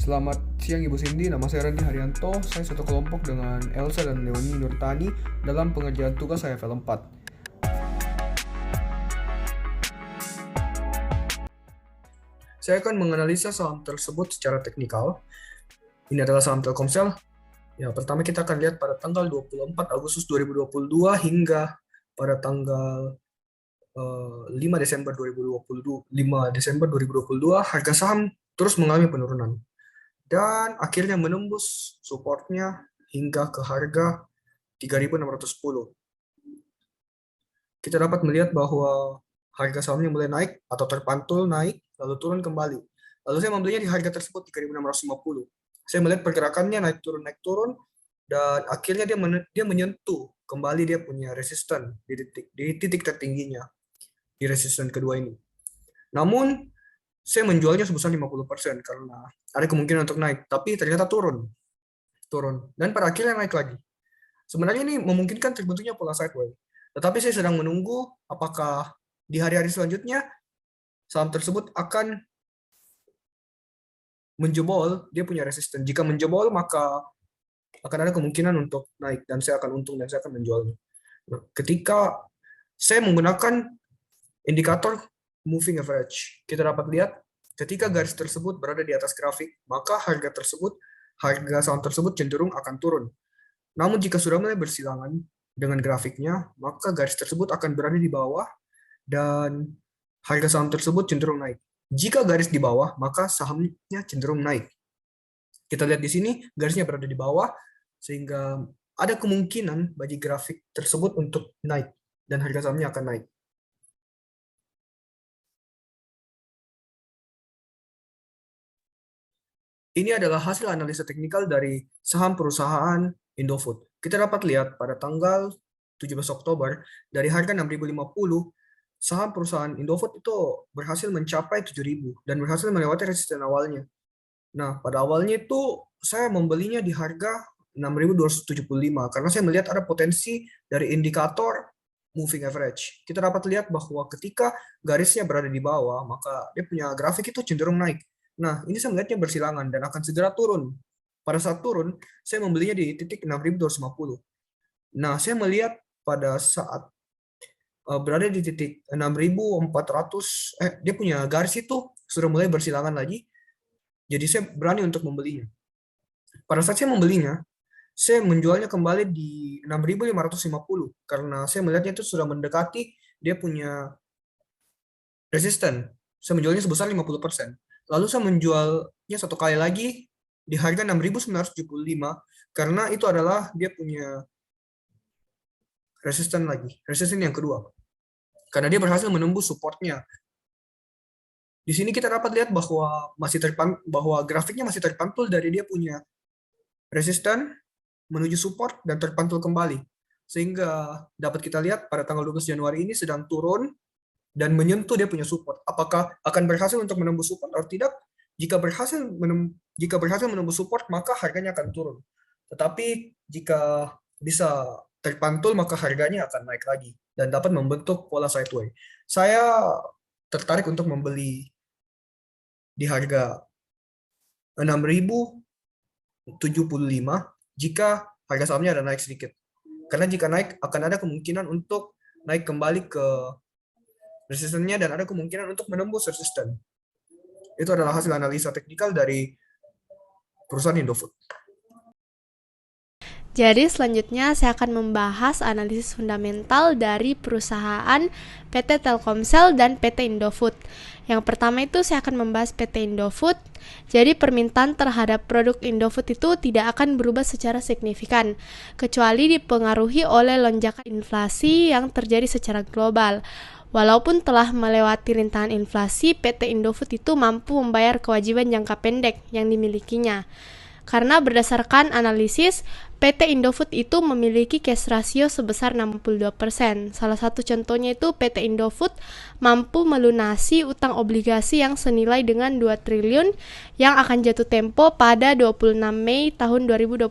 Selamat siang Ibu Cindy, nama saya Randy Haryanto. Saya satu kelompok dengan Elsa dan Leoni Nurtani dalam pengerjaan tugas HFL 4. Saya akan menganalisa saham tersebut secara teknikal. Ini adalah saham Telkomsel. Ya, pertama kita akan lihat pada tanggal 24 Agustus 2022 hingga pada tanggal 5 Desember 2022 harga saham terus mengalami penurunan dan akhirnya menembus supportnya hingga ke harga 3.610. Kita dapat melihat bahwa harga sahamnya mulai naik atau terpantul naik lalu turun kembali. Lalu saya membelinya di harga tersebut 3.650. Saya melihat pergerakannya naik turun dan akhirnya dia menyentuh kembali dia punya resisten di titik tertingginya di resisten kedua ini. Namun saya menjualnya sebesar 50% karena ada kemungkinan untuk naik, tapi ternyata turun. Dan pada akhirnya naik lagi. Sebenarnya ini memungkinkan terbentuknya pola sideways. Tetapi saya sedang menunggu apakah di hari-hari selanjutnya saham tersebut akan menjebol dia punya resisten. Jika menjebol maka akan ada kemungkinan untuk naik dan saya akan untung dan saya akan menjualnya. Nah, ketika saya menggunakan indikator moving average, kita dapat lihat ketika garis tersebut berada di atas grafik, maka harga saham tersebut cenderung akan turun. Namun jika sudah mulai bersilangan dengan grafiknya, maka garis tersebut akan berada di bawah dan harga saham tersebut cenderung naik. Jika garis di bawah, maka sahamnya cenderung naik. Kita lihat di sini garisnya berada di bawah sehingga ada kemungkinan bagi grafik tersebut untuk naik dan harga sahamnya akan naik. Ini adalah hasil analisa teknikal dari saham perusahaan Indofood. Kita dapat lihat pada tanggal 17 Oktober dari harga 6.050, saham perusahaan Indofood itu berhasil mencapai 7.000 dan berhasil melewati resisten awalnya. Nah, pada awalnya itu saya membelinya di harga 6.275 karena saya melihat ada potensi dari indikator moving average. Kita dapat lihat bahwa ketika garisnya berada di bawah, maka dia punya grafik itu cenderung naik. Nah, ini saya melihatnya bersilangan dan akan segera turun. Pada saat turun, saya membelinya di titik 6.250. Nah, saya melihat pada saat berada di titik 6.400, dia punya garis itu sudah mulai bersilangan lagi. Jadi saya berani untuk membelinya. Pada saat saya membelinya, saya menjualnya kembali di 6.550 karena saya melihatnya itu sudah mendekati dia punya resisten. Saya menjualnya sebesar 50%. Lalu saya menjualnya satu kali lagi di harga 6.975 karena itu adalah dia punya resisten lagi, resisten yang kedua. Karena dia berhasil menembus supportnya. Di sini kita dapat lihat bahwa grafiknya masih terpantul dari dia punya resisten menuju support dan terpantul kembali. Sehingga dapat kita lihat pada tanggal 12 Januari ini sedang turun dan menyentuh dia punya support. Apakah akan berhasil untuk menembus support atau tidak? Jika berhasil menembus support, maka harganya akan turun. Tetapi jika bisa terpantul, maka harganya akan naik lagi dan dapat membentuk pola sideways. Saya tertarik untuk membeli di harga 6.075 jika harga sahamnya ada naik sedikit. Karena jika naik, akan ada kemungkinan untuk naik kembali ke resistennya dan ada kemungkinan untuk menembus resisten. Itu adalah hasil analisa teknikal dari perusahaan Indofood. Jadi selanjutnya saya akan membahas analisis fundamental dari perusahaan PT Telkomsel dan PT Indofood. Yang pertama itu saya akan membahas PT Indofood. Jadi permintaan terhadap produk Indofood itu tidak akan berubah secara signifikan, kecuali dipengaruhi oleh lonjakan inflasi yang terjadi secara global. Walaupun telah melewati rintangan inflasi, PT Indofood itu mampu membayar kewajiban jangka pendek yang dimilikinya. Karena berdasarkan analisis, PT Indofood itu memiliki cash ratio sebesar 62%. Salah satu contohnya itu PT Indofood mampu melunasi utang obligasi yang senilai dengan 2 triliun yang akan jatuh tempo pada 26 Mei tahun 2021.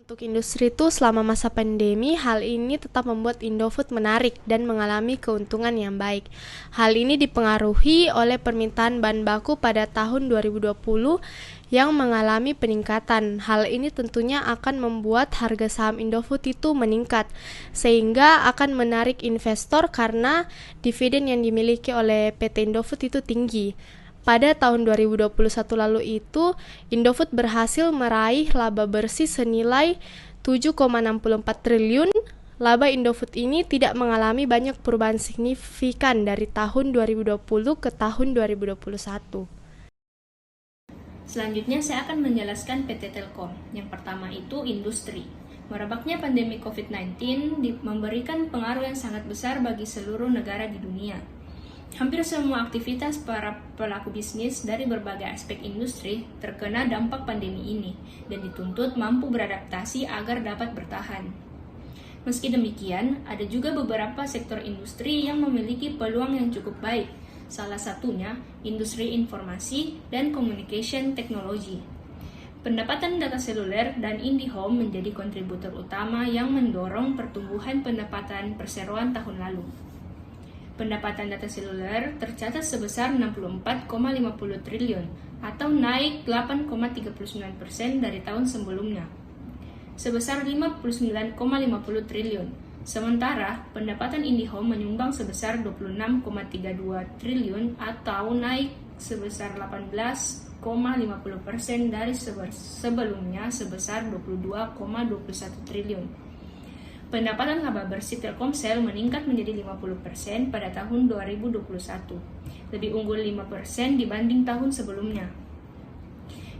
Untuk industri itu selama masa pandemi, hal ini tetap membuat Indofood menarik dan mengalami keuntungan yang baik. Hal ini dipengaruhi oleh permintaan bahan baku pada tahun 2020 yang mengalami peningkatan. Hal ini tentunya akan membuat harga saham Indofood itu meningkat, sehingga akan menarik investor karena dividen yang dimiliki oleh PT Indofood itu tinggi. Pada tahun 2021 lalu itu, Indofood berhasil meraih laba bersih senilai 7,64 triliun. Laba Indofood ini tidak mengalami banyak perubahan signifikan dari tahun 2020 ke tahun 2021. Selanjutnya saya akan menjelaskan PT Telkom. Yang pertama itu industri. Merebaknya pandemi COVID-19 memberikan pengaruh yang sangat besar bagi seluruh negara di dunia. Hampir semua aktivitas para pelaku bisnis dari berbagai aspek industri terkena dampak pandemi ini dan dituntut mampu beradaptasi agar dapat bertahan. Meski demikian, ada juga beberapa sektor industri yang memiliki peluang yang cukup baik, salah satunya industri informasi dan communication technology. Pendapatan data seluler dan IndiHome menjadi kontributor utama yang mendorong pertumbuhan pendapatan perseroan tahun lalu. Pendapatan data seluler tercatat sebesar 64,50 triliun atau naik 8,39% dari tahun sebelumnya, sebesar 59,50 triliun. Sementara pendapatan IndiHome menyumbang sebesar 26,32 triliun atau naik sebesar 18,50% dari sebelumnya sebesar 22,21 triliun. Pendapatan laba bersih Telkomsel meningkat menjadi 50% pada tahun 2021, lebih unggul 5% dibanding tahun sebelumnya.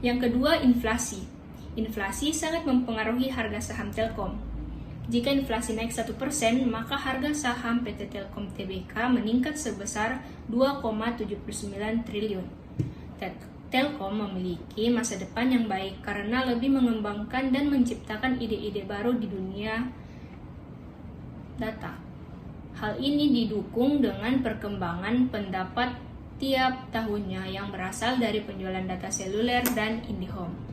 Yang kedua, inflasi. Inflasi sangat mempengaruhi harga saham Telkom. Jika inflasi naik 1%, maka harga saham PT Telkom Tbk meningkat sebesar 2,79 triliun. Telkom memiliki masa depan yang baik karena lebih mengembangkan dan menciptakan ide-ide baru di dunia data. Hal ini didukung dengan perkembangan pendapat tiap tahunnya yang berasal dari penjualan data seluler dan IndiHome.